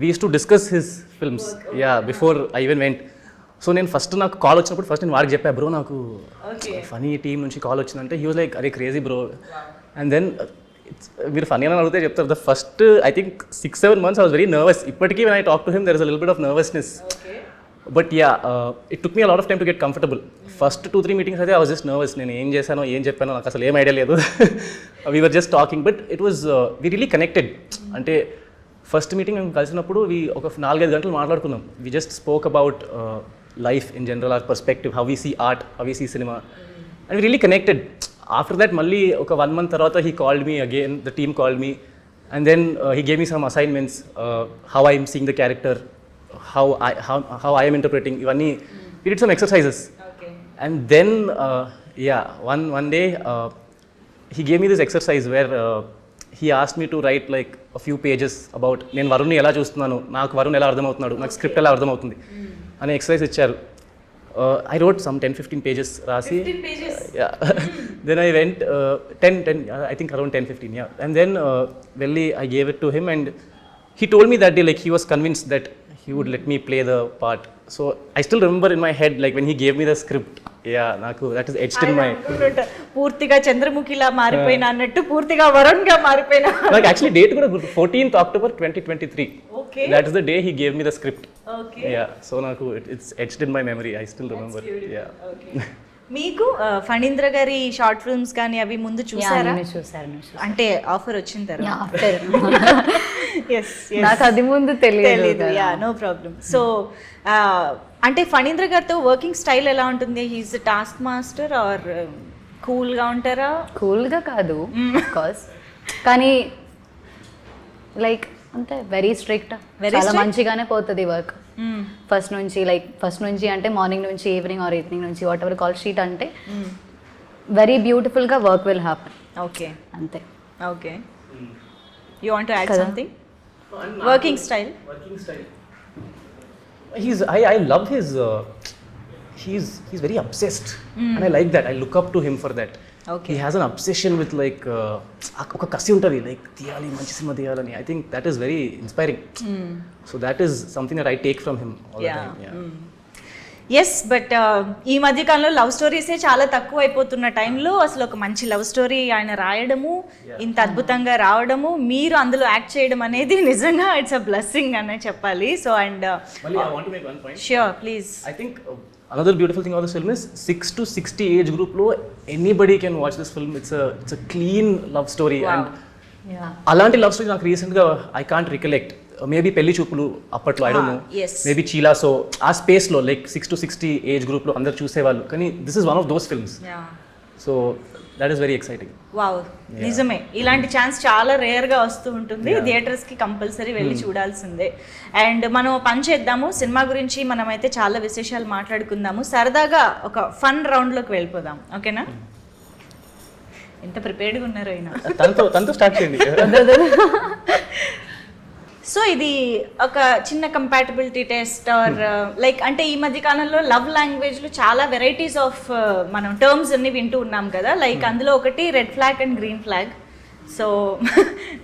We used to discuss his films. Before I even went. So నేను first నాకు call వచ్చినప్పుడు first నేను వారికి చెప్పా, bro నాకు funny team నుంచి call వచ్చిందంటే he was like అరే క్రేజీ బ్రో. అండ్ దెన్ మీరు ఫనీ అని అడిగితే చెప్తారు, the first I think 6-7 months I was very nervous. ఇప్పటికీ when I talk to him there is a little bit of nervousness. But it took me a lot of time to get comfortable. First 2-3 meetings అయితే I was just nervous. నేను ఏం చేశానో ఏం చెప్పానో నాకు అసలు ఏం ఐడియా లేదు. We were just talking but it was we really connected. అంటే ఫస్ట్ మీటింగ్ మేము కలిసినప్పుడు ఒక 4-5 గంటలు మాట్లాడుకున్నాం. We just spoke about life in general, our perspective, how we see art, how we see cinema, and we really connected. After that మళ్ళీ ఒక 1 month తర్వాత he called me again, the team called me, and then he gave me some assignments, how I'm seeing the character, how I am interpreting, ఇవన్నీ we did some exercises. Okay. And then one day he gave me this exercise where he asked me to write like a few pages about నేను వరుణ్ని ఎలా చూస్తున్నాను, నాకు వరుణ్ ఎలా అర్థమవుతున్నాడు, నాకు script ఎలా అర్థమవుతుంది అనే ఎక్సర్సైజ్ ఇచ్చారు. I wrote some 10-15 pages రాసి, 15 pages? yeah. Then I went 10 I think around 10-15, yeah. And then వెళ్ళి I gave it to him, and he told me that day like he was convinced that he would let me play the part. So I still remember in my head like when he gave me the script, నాకు that is etched in my పూర్తిగా చంద్రముఖిలా మారిపోయినా అన్నట్టు పూర్తిగా వరుణ్ గా మారిపోయినా. like actually date కూడా 14th October 2023. Okay. That is the day he gave me the script. Okay. Yeah, so నాకు it's etched in my memory. I still remember. Yeah. Okay. మీకు ఫణీంద్ర గారి short films కానీ అవి ముందు చూసారా? చూసాను. అంటే ఆఫర్ వచ్చిన తర్వాత? After Yes, yes. నాకు అది ముందు తెలియదు. Yeah, no problem. సో అంటే ఫణీంద్ర గారితో వర్కింగ్ స్టైల్ ఎలా ఉంటుంది? హీఈస్ టాస్క్ మాస్టర్ ఆర్ కూల్గా ఉంటారా? కూల్గా కాదు కాజ్, కానీ లైక్ అంటే వెరీ స్ట్రిక్ట్, చాలా మంచిగానే పోతుంది వర్క్. ఫస్ట్ నుంచి అంటే మార్నింగ్ నుంచి ఈవినింగ్ ఆర్ ఈవినింగ్ నుంచి వాట్ ఎవర్ కాల్ షీట్ అంటే వెరీ బ్యూటిఫుల్గా వర్క్ విల్ హ్యాపన్. ఓకే, అంతే. Okay, you want to add something? Working style. I love his he's very obsessed, and I like that. I look up to him for that. Okay. He has an obsession with like oka kasi untadi like tiyali manchi cinema tiyalani. I think that is very inspiring. So that is something that I take from him all the time. Yeah. Yes, but ఈ మధ్య కాలంలో love స్టోరీసే చాలా తక్కువ అయిపోతున్న టైంలో అసలు ఒక మంచి లవ్ స్టోరీ ఆయన రాయడము, ఇంత అద్భుతంగా రావడము, మీరు అందులో యాక్ట్ చేయడం అనేది నిజంగా ఇట్స్ అ బ్లెస్సింగ్ అనే చెప్పాలి. So and Mali, I want to make one point. Sure, please. I think another beautiful thing about this film is 6 to 60 age group lo anybody can watch this film. It's a clean love story. Wow. And అలాంటి love story నాకు రీసెంట్గా I can't recollect. Maybe Pelli Choopulu అప్పట్లో, I don't know, yes. Maybe చీలా. So ఆ స్పేస్లో like 6 to 60 age గ్రూప్లో అందరు చూసేవాళ్ళు, కానీ this is one of those films. So that is very exciting. Wow, నిజమే. ఇలాంటి ఛాన్స్ చాలా రేర్గా వస్తూ ఉంటుంది. థియేటర్స్కి కంపల్సరీ వెళ్ళి చూడాల్సిందే. అండ్ మనం పని చేద్దాము, సినిమా గురించి మనమైతే చాలా విశేషాలు మాట్లాడుకుందాము. సరదాగా ఒక ఫన్ రౌండ్లోకి వెళ్ళిపోదాం, ఓకేనా? ఎంత ప్రిపేర్డ్గా ఉన్నారో అయినా. తనతో స్టార్ట్ చేయండి. సో ఇది ఒక చిన్న కంపాటబిలిటీ టెస్ట్ ఆర్ లైక్ అంటే ఈ మధ్య కాలంలో లవ్ లాంగ్వేజ్లో చాలా వెరైటీస్ ఆఫ్ మనం టర్మ్స్ అన్ని వింటూ ఉన్నాం కదా. లైక్ అందులో ఒకటి red flag and green flag. So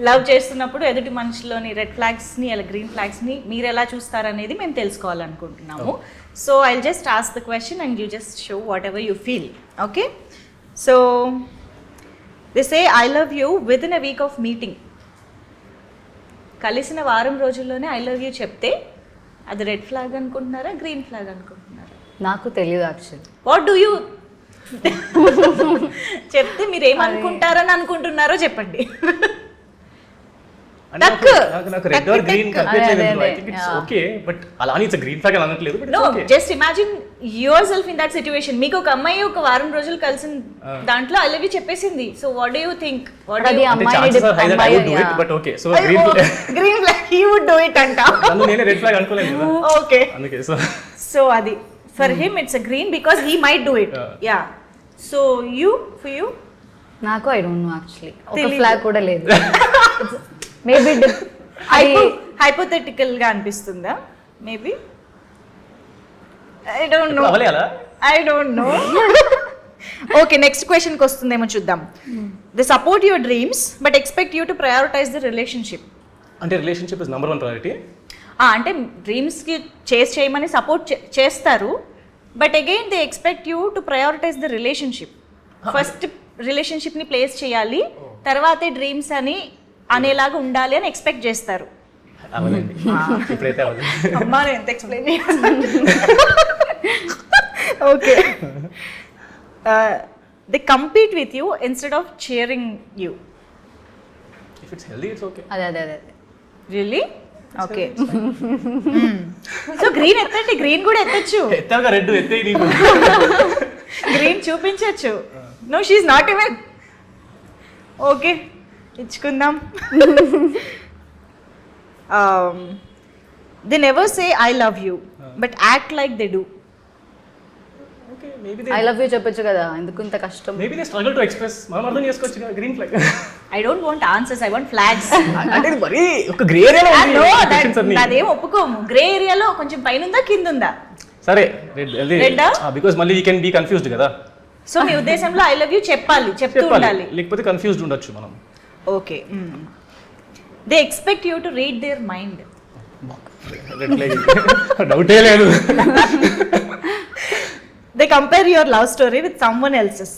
love చేస్తున్నప్పుడు ఎదుటి మనిషిలోని రెడ్ ఫ్లాగ్స్ని అలా గ్రీన్ ఫ్లాగ్స్ని మీరు ఎలా చూస్తారనేది మేము తెలుసుకోవాలనుకుంటున్నాము. So I just ask the question and you just show what ever you feel. Okay, so they say I love you with in a week off meeting. కలిసిన వారం రోజుల్లోనే ఐ లవ్ యూ చెప్తే అది red flag అనుకుంటున్నారా, green flag అనుకుంటున్నారా? నాకు తెలియదు actually. What do you చెప్తే మీరు ఏమనుకుంటారని అనుకుంటున్నారో చెప్పండి. నాకు రెడ్ ఆర్ గ్రీన్ కంపేర్ చేయలేదు. I think it's okay, but అలా అని ఇట్స్ గ్రీన్ ఫ్లాగ్ అని అనట్లేదు. But no, just imagine yourself in that situation. మీకు ఒక అమ్మాయి ఒక వారం రోజులు కలిసిన దాంట్లో ఐ లవ్ యూ చెప్పేసింది. So what do you think? But okay, so green flag he would do it అంట. నేను రెడ్ ఫ్లాగ్ అనుకోలేదు కదా. ఓకే, అందుకే సో అది for him it's a green because he might do it. Yeah, so you for you? నాకు I don't know actually. ఒక flag కూడా లేదు. మేబీ హైపోథెటికల్ గా అనిపిస్తుందా? Maybe, I don't know. Okay, next క్వశ్చన్కి వస్తుందేమో చూద్దాం. They support your dreams but expect you to prioritise the relationship. అంటే రిలేషన్షిప్ ఇస్ నంబర్ 1 ప్రయారిటీ. అంటే డ్రీమ్స్కి చేయమని సపోర్ట్ చేస్తారు, but again they expect you to prioritise the relationship. First రిలేషన్షిప్ని place చేయాలి, తర్వాతే డ్రీమ్స్ అని అనేలాగా ఉండాలి అని ఎక్స్పెక్ట్ చేస్తారు. ఇప్పుడైతే అమ్మా నేను ఎంత explain okay, they compete with you instead of cheering you. If it's healthy, it's okay. అదే రియల్లీ? ఓకే, సో గ్రీన్ ఎత్తండి, గ్రీన్ కూడా ఎత్తచ్చు. ఎత్తాక రెడ్ ఎత్తే నీకు గ్రీన్ చూపించచ్చు. No she's not even okay ఇచ్చుకుందాం. They never say I love you but act like they do. Okay maybe I love you చెప్పొచ్చు కదా, ఎందుకు ఇంత కష్టం? Maybe they struggle to express. మనం అర్థం చేసుకోవచ్చు కదా green flag. I don't want answers, I want flags. అంటే ఇది మరీ ఒక గ్రే ఏరియాలో ఉంది క్వశ్చన్స్ అన్ని. అదేం ఒప్పుకోము. గ్రే ఏరియాలో కొంచెం పైన ఉందా కింద ఉందా? సరే రెడ్ Red ఆ? బికాజ్ మళ్ళీ వీ కెన్ బీ కన్ఫ్యూజ్డ్ కదా. సో మీ ఉద్దేశంలో ఐ లవ్ యూ చెప్పాలి, చెప్తూ ఉండాలి. లేకపోతే కన్ఫ్యూజ్డ్ ఉండొచ్చు మనం. Okay. They expect you to read their mind. Red flag డౌటే లేదు. They compare your love story with someone else's.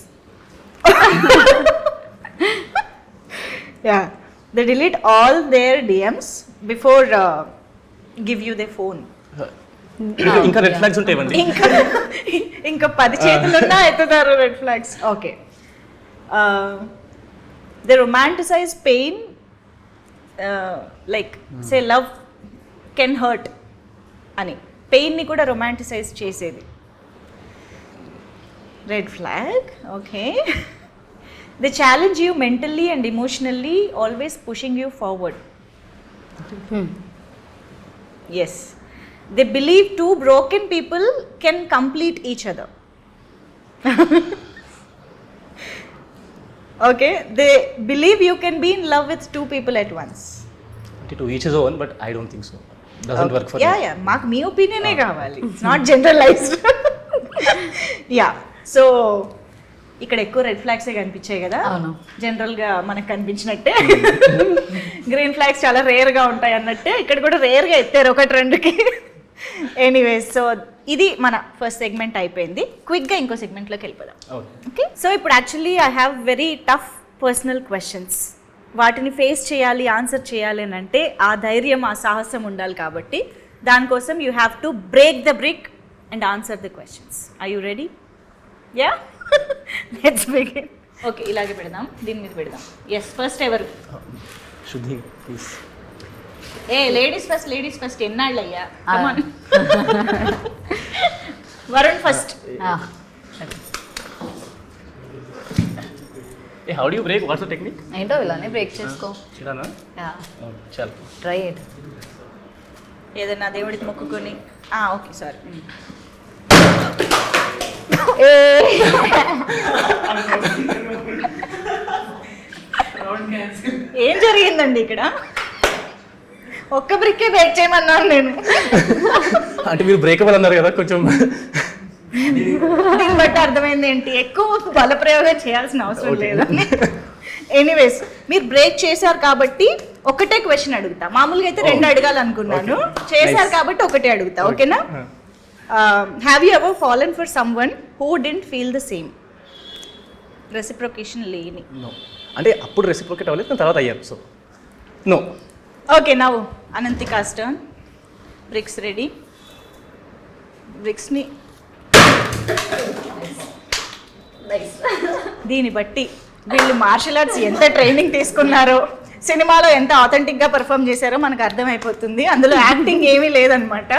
Yeah. They delete all their DMs before give you their phone. ఇంకా red flags ఉంటాయండి. ఇంకా 10 చేతులున్నా ఎత్తుతారు red flags. Okay. They romanticize pain. Like say love can hurt అని పెయిన్ని కూడా romanticise చేసేది. Red flag. Okay. They challenge you mentally and emotionally, always pushing you forward. Yes. They believe two broken people can complete each other. Okay. They believe you can be in love with two people at once. To each his own but I don't think so. Doesn't work for yeah మాకు మీ ఒపీనియనే కావాలి, it's not generalised. Yeah. So ఇక్కడ ఎక్కువ red ఫ్లాగ్సే కనిపించాయి కదా. అవును. జనరల్గా మనకు కనిపించినట్టే గ్రీన్ ఫ్లాగ్స్ చాలా రేర్గా ఉంటాయి అన్నట్టే ఇక్కడ కూడా రేర్గా ఎత్తారు ఒక ట్రెండ్కి. ఎనీవేస్, సో ఇది మన ఫస్ట్ సెగ్మెంట్ అయిపోయింది. క్విక్గా ఇంకో సెగ్మెంట్లోకి వెళ్ళిపోదాం. ఓకే. సో ఇప్పుడు actually I have very tough personal questions. వాటిని ఫేస్ చేయాలి, ఆన్సర్ చేయాలి అని అంటే ఆ ధైర్యం, ఆ సాహసం ఉండాలి. కాబట్టి దానికోసం you have to break the brick and answer the questions. Are you ready? Yeah, let's begin. Okay, ఇలాగే పెడదాం, దీని మీద పెడదాం. ఎస్, ఫస్ట్ ఎవరు? శుద్ధి ప్లీజ్. లేడీస్ ఫస్ట్ ఎన్నాళ్ళు అయ్యా? Varun first. How do you break? What's the technique? ఏంటో ఇలానే బ్రేక్ చేసుకో. ఇలానా? చల్ ట్రై ఇట్. ఏదైనా దేవుడికి మొక్కుకొని. Okay, sorry. ఏం జరిగిందండి ఇక్కడ? ఒక్క బ్రిక్కే బ్రేక్ చేయమన్నాను నేను. అంటే మీరు బ్రేకబుల్ అన్నారు కదా, కొంచెం దీన్ని బట్టి అర్థమైంది ఏంటి, ఎక్కువ బలప్రయోగం చేయాల్సిన అవసరం లేదని. ఎనీవేస్, మీరు బ్రేక్ చేశారు కాబట్టి ఒకటే క్వశ్చన్ అడుగుతా. మామూలుగా అయితే 2 అడగాలనుకున్నాను, చేశారు కాబట్టి ఒకటే అడుగుతా. ఓకేనా? Have you ever fallen for someone who didn't feel the same? Reciprocation లేని. నో. అంటే అప్పుడు రెసిప్రొకేట్ అవ్వలేదు, తర్వాత అయ్యారు. So no. Okay, now Ananthika's turn. Bricks ready. బ్రిక్స్ని దీన్ని బట్టి వీళ్ళు మార్షల్ ఆర్ట్స్ ఎంత ట్రైనింగ్ తీసుకున్నారో, సినిమాలో ఎంత ఆథెంటిక్గా పర్ఫామ్ చేశారో మనకు అర్థమైపోతుంది. అందులో యాక్టింగ్ ఏమీ లేదనమాట.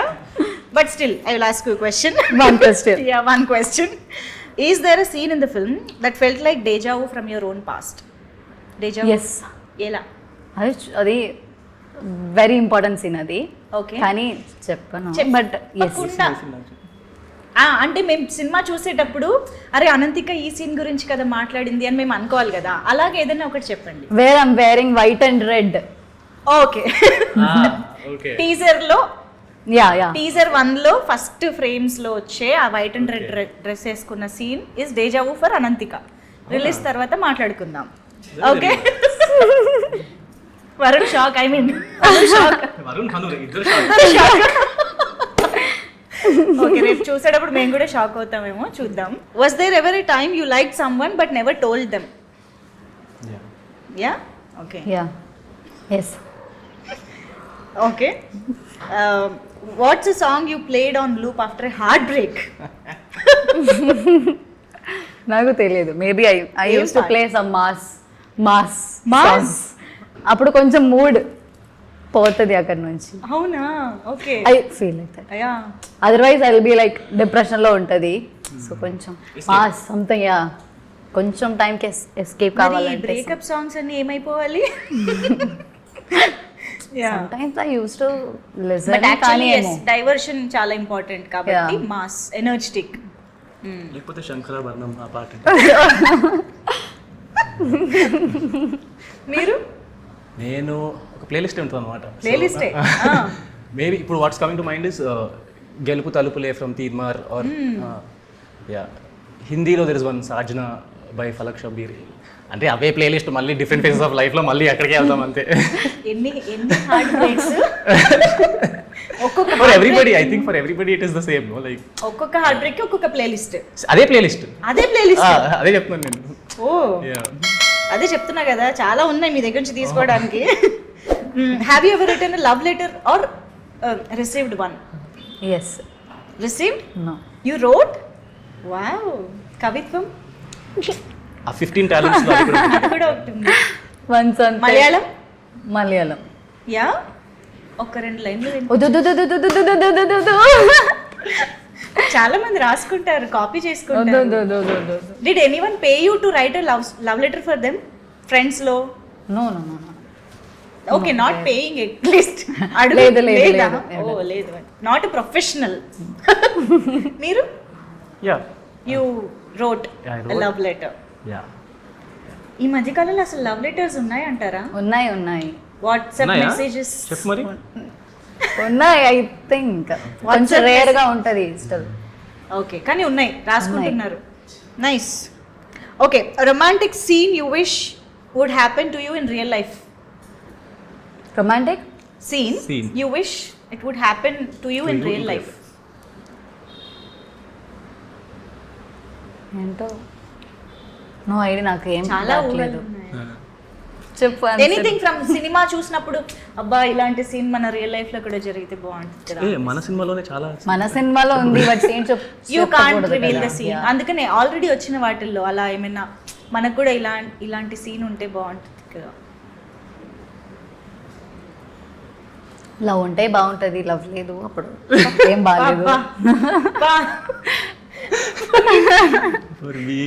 But still I will ask you question. One question. Is there a scene in the film that felt like deja vu from your own past? Deja vu? Yes. ఎలా? అది వెరీ ఇంపార్టెంట్ సీన్ అది. Okay, కానీ చెప్పను. But అంటే మేము cinema చూసేటప్పుడు అరే అనంతిక ఈ సీన్ గురించి కదా మాట్లాడింది అని మేము అనుకోవాలి కదా, అలాగే ఏదైనా ఒకటి చెప్పండి. Where I'm wearing white and red. Okay. Teaser లో, టీజర్ 1 లో ఫస్ట్ ఫ్రేమ్స్ లో వచ్చే ఆ వైట్ అండ్ రెడ్ డ్రెస్ వేసుకున్న scene is deja vu for Ananthika. Release తర్వాత మాట్లాడుకుందాం. Okay. Varun shock. I mean okay, రేపు చూసేటప్పుడు మేము కూడా షాక్ అవుతామేమో, చూద్దాం. Was there ever a time you like someone but never told them? Yeah. Okay. Yes. Okay. What's a song you played on loop after a heart break? నాకు తెలియదు. Maybe I use to play some mass. అప్పుడు కొంచెం mood పోతుంది అక్కడ నుంచి. అవునా? Okay. I feel like that. Yeah. Otherwise I will be like depression లో ఉంటది. సో కొంచెం మాస్ సంథింగ్. యా. కొంచెం టైంకి ఎస్కేప్ కావాలంటే బ్రేకప్ సాంగ్స్ అన్ని ఏమైపోవాలి? sometimes I used to listen కానీ ఏమో డైవర్షన్ చాలా ఇంపార్టెంట్ కాబట్టి మాస్ ఎనర్జెటిక్. లేకపోతే శంకరాభరణం ఆ పాట. మీరు? నేను ఒక ప్లేలిస్ట్ ఉంటుంది అనమాట. ప్లేలిస్టే మేబీ ఇప్పుడు what's coming to mind is Gelupu Thalupule from Teenmaar or yeah హిందీలో there is one Sajna by Falak Shabbir. అంటే అవే ప్లేలిస్ట్ మళ్ళీ డిఫరెంట్ ఫేజెస్ ఆఫ్ లైఫ్లో మళ్ళీ అక్కడికే వెళ్తాం అంతే. ఎన్ని హార్ట్ బ్రేక్స్ ఒక్కొక్క for everybody, I think for everybody it is the same no, like ఒక్కొక్క హార్ట్ బ్రేక్ ఒక్కొక్క ప్లేలిస్ట్. అదే ప్లేలిస్ట్ అదే చెప్తున్నాను నేను. ఓ అదే చెప్తున్నా కదా, చాలా ఉన్నాయి మీ దగ్గర నుంచి తీసుకోవడానికి. Have you ever written love letter or received one? yes received? no you wrote? Wow, కవిత్వం ఆ 15 టాలెంట్స్ లో అది కూడా అది కూడా ఒకటి ఉంది. once అంతే. మలయాళం యా ఒక 2 లైన్లు చాలా మంది రాసుకుంటారు, కాపీ చేసుకుంటారు. Did anyone pay you to right a love letter for them friends లో? no no no no okay, not paying at least. లేదు, లేదు, లేదా? లేదు. ఓ లేదు, నాట్ ఎ ప్రొఫెషనల్. మీరు? Yeah you wrote Yeah, I wrote. Love letter. Yeah ఈ మధ్య కాలంలో అసలు లవ్ లెటర్స్ ఉన్నాయంటారా? ఉన్నాయి వాట్సాప్ ఉన్నాయా? మెసేజెస్ చెప్పు మరి. ఉన్నాయి ఐ థింక్ కొంచెం రేర్ గా ఉంటది స్టిల్. ఓకే, కానీ ఉన్నాయి, రాసుకుంటున్నారు. Nice. Okay, romantic scene you wish would happen to you in real life. Romantic Scene you wish it would happen to you in real life. ఏంటో నో ఐడియా, నాకు ఏం చాలా రావట్లేదు. చెప్పు ఎనీథింగ్ ఫ్రమ్ సినిమా చూసినప్పుడు అబ్బా ఇలాంటి సీన్ మన రియల్ లైఫ్ లో కూడా జరిగితే బాగుంటుంది కదా. మన సినిమాలోనే చాలా మన సినిమాలో ఉంది బట్ ఏం you can't reveal the scene. అందుకనే ఆల్రెడీ వచ్చిన వాటిల్లో అలా ఏమైనా మనకు కూడా ఇలాంటి సీన్ ఉంటే బాగుంటుంది కదా. లవ్ ఉంటే బాగుంటది, లవ్ లేదు అప్పుడు ఏం బాగాలేదు. For me,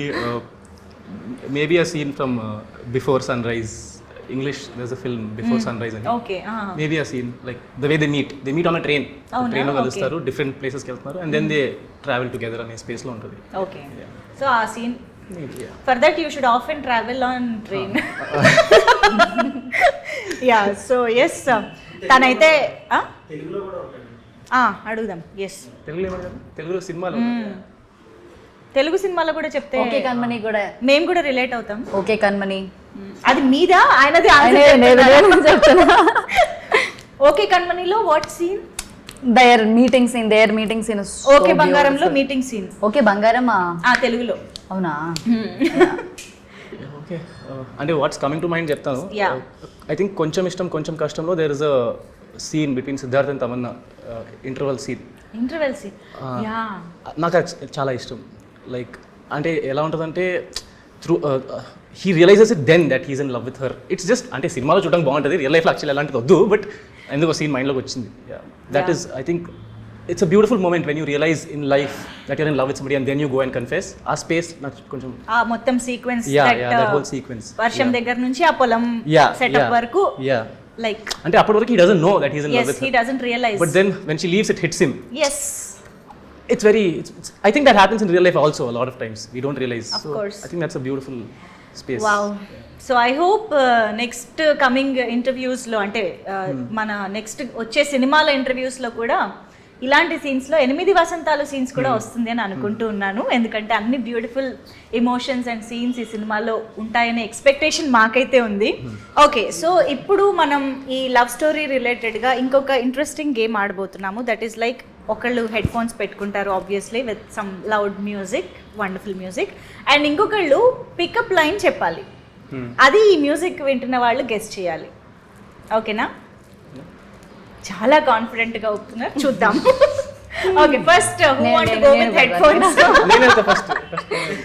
maybe a scene from Before Sunrise. English, there's a film Before Sunrise. Okay. Maybe a scene like the way they meet on a train. Train లో కలుస్తారు, different places కి వెళ్తున్నారు, and then they travel together అనే space లో ఉంటుంది. Okay. So ఆ scene. For that you should often travel on train. Yeah. So yes. తనైతే అడుగుదాం. ఎస్, తెలుగులో సినిమాలో తెలుగు సినిమాలో కూడా చెప్తే ఓకే కన్మణి కూడా మేము కూడా రిలేట్ అవుతాం. ఓకే కన్మణి అది మీదా ఆయనది? ఓకే కన్మణిలో what scene? There meeting scene. Okay బంగారంలో మీటింగ్ సీన్. ఓకే బంగారమా తెలుగులో? అవునా? ఓకే, అంటే వాట్స్ కమింగ్ టు మైండ్ చెప్తాను. ఐ థింక్ కొంచెం ఇష్టం కొంచెం కష్టంలో there is a scene between Siddharth and Tamannaah, interval scene. నాకు అది చాలా ఇష్టం. లైక్ అంటే ఎలా ఉంటుందంటే through he realizes it then that he's in love with her. It's just అంటే సినిమాలో చూడడానికి బాగుంటుంది, రియల్ లైఫ్లో యాక్చువల్లీ అలాంటిది వద్దు, బట్ ఎందుకో సీన్ మైండ్లోకి వచ్చింది. That is I think it's a beautiful moment when you realize in life that you're in love with somebody and then you go and confess. ఆ స్పేస్ నాకు కొంచెం మొత్తం సీక్వెన్స్, that whole sequence, వర్షం దగ్గర నుంచి ఆ పొలం సెటప్ వరకు, లైక్ అంటే అప్పటి వరకు he doesn't know that he's in love with her. He doesn't realize, but then when she leaves it hits him. Yes, it's very I think that happens in real life also a lot of times, we don't realize. Of course. I think that's a beautiful space. Wow. So I hope next coming interviews లో అంటే మన next వచ్చే సినిమాల interviews లో కూడా ఇలాంటి సీన్స్లో 8 వసంతాలు scenes కూడా వస్తుంది అని అనుకుంటూ ఉన్నాను. ఎందుకంటే అన్ని బ్యూటిఫుల్ ఎమోషన్స్ అండ్ సీన్స్ ఈ సినిమాలో ఉంటాయనే ఎక్స్పెక్టేషన్ మాకైతే ఉంది. ఓకే, సో ఇప్పుడు మనం ఈ లవ్ స్టోరీ రిలేటెడ్గా ఇంకొక ఇంట్రెస్టింగ్ గేమ్ ఆడబోతున్నాము. దట్ ఈస్ లైక్ ఒకళ్ళు హెడ్ ఫోన్స్ పెట్టుకుంటారు obviously with some loud music, wonderful music, and ఇంకొకళ్ళు పికప్ లైన్ చెప్పాలి. అది ఈ మ్యూజిక్ వింటున్న వాళ్ళు గెస్ట్ చేయాలి. ఓకేనా? చాలా కాన్ఫిడెంట్ గా అవుతున్నారు, చూద్దాం. Okay, first who want to go with head phones?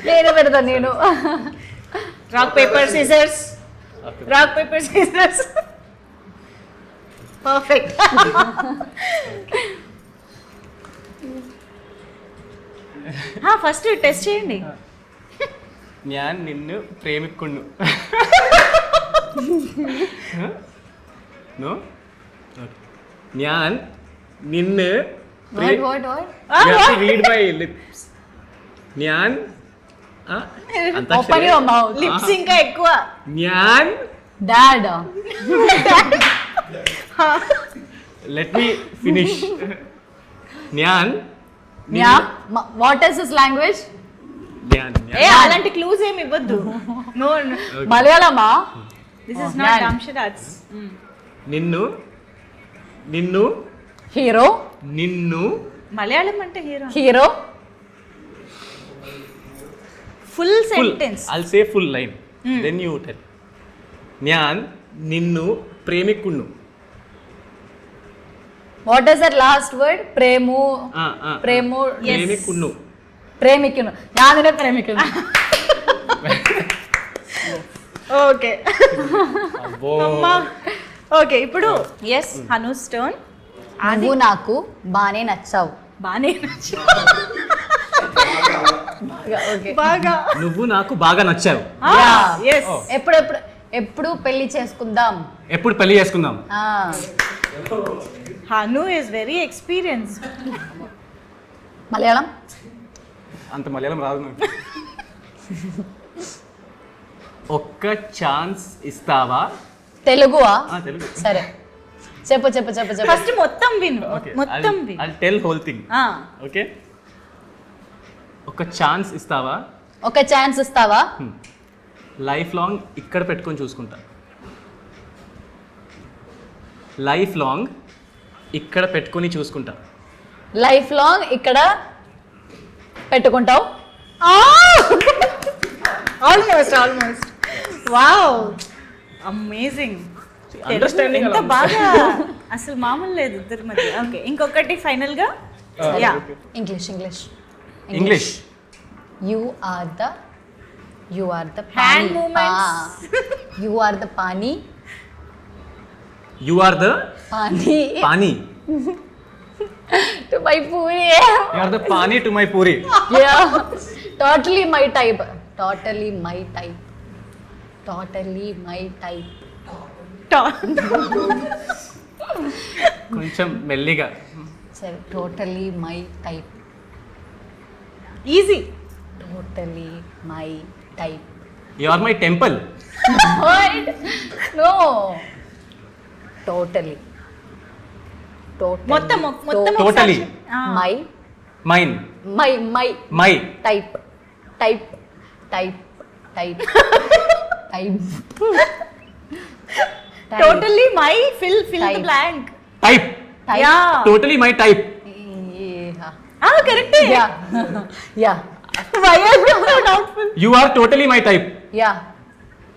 నేను పెడతా. నేను rock paper scissors. Perfect. First test చేయండి. ഞാൻ നിന്നു പ്രേമിക്കുന്നു. No? Okay. ഞാൻ നിന്നെ What? You have to read my lips. ഞാൻ Open your mouth. లిప్స్ ఇంకా ఎక్కువ. ഞാൻ Dad. let me finish. ഞാൻ Yeah. What is his language? ഞാൻ ఏ అలాంటి క్లూస్ ఏమి ఇవ్వద్దు. No Malayalama. This is not dumb charades. నిన్ను నిన్ను Hero. నిన్ను మలయాళం అంటే Hero. Full full. Sentence. I'll say full line. Then you tell. ഞാൻ നിന്നു പ്രേമിക്കുന്നു. What is that last word? Premu. Premu. പ്രേമിക്കുന്നു. Premikunu. ഞാൻ നിന്നെ പ്രേമിക്കുന്നു. ఓకే అబ్బో. అమ్మా. ఓకే ఇప్పుడు ఎస్ హను స్టోన్. నువ్వు నాకు బానే నచ్చావు. బానే ఓకే. బాగా నువ్వు నాకు బాగా నచ్చావు. ఎస్. ఎప్పుడు పెళ్లి చేసుకుందాం. ఎప్పుడు పెళ్లి చేసుకుందాం. Hanu is very experience. Malayalam. అంత మలయాళం రాదు నాకు. ఒక్క ఛాన్స్ ఇస్తావా. తెలుగువా. తెలుగు. సరే చెప్పు. ఫస్ట్ మొత్తం విను. మొత్తం విను. I'll tell whole thing. Okay. ఒక ఛాన్స్ ఇస్తావా. ఒక ఛాన్స్ ఇస్తావా. లైఫ్ లాంగ్ ఇక్కడ పెట్టుకొని చూసుకుంటా. లైఫ్ లాంగ్ ఇక్కడ పెట్టుకొని చూసుకుంటా. లైఫ్ లాంగ్ ఇక్కడ పెట్టుకుంటావు. Almost wow amazing. Understanding ఎంత అలా బాగా అసలు మామూలు లేదు ఇద్దరి మధ్య. ఓకే ఇంకొకటి ఫైనల్ గా. Yeah English. English. You are the Hand pani. movements. You are the pani. You are the Pani. Pani. To my puri. You are the pani to my puri. Yeah. Totally my type. కొంచెం మెల్లిగా. సరే totally my type. Easy. Totally my type. You are my temple. What? No. Totally. మొత్తం Totally. ఒకసారి. My mine. My type. Totally my fill the Type. Blank. Type. Yeah totally my type. కరెక్టే. Yeah. Why are you so doubtful? You are totally my type. Yeah.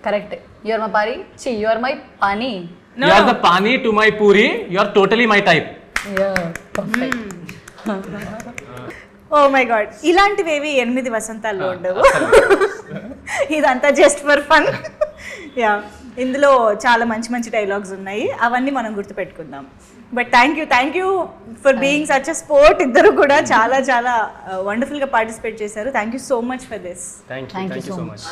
Correct. You are my pari. You are my pani. No. You are the pani to my puri. You are totally my type. Yeah. Perfect. Oh my god ఇలాంటివేవి 8 వసంతాల్లో ఉండవు. ఇదంతా just for fun. Yeah ఇందులో చాలా మంచి dialogues ఉన్నాయి. అవన్నీ మనం గుర్తుపెట్టుకుందాం. But thank you for being such a sport. ఇద్దరు కూడా చాలా వండర్ఫుల్గా పార్టిసిపేట్ చేశారు. Thank you so much for this. Thank you so much.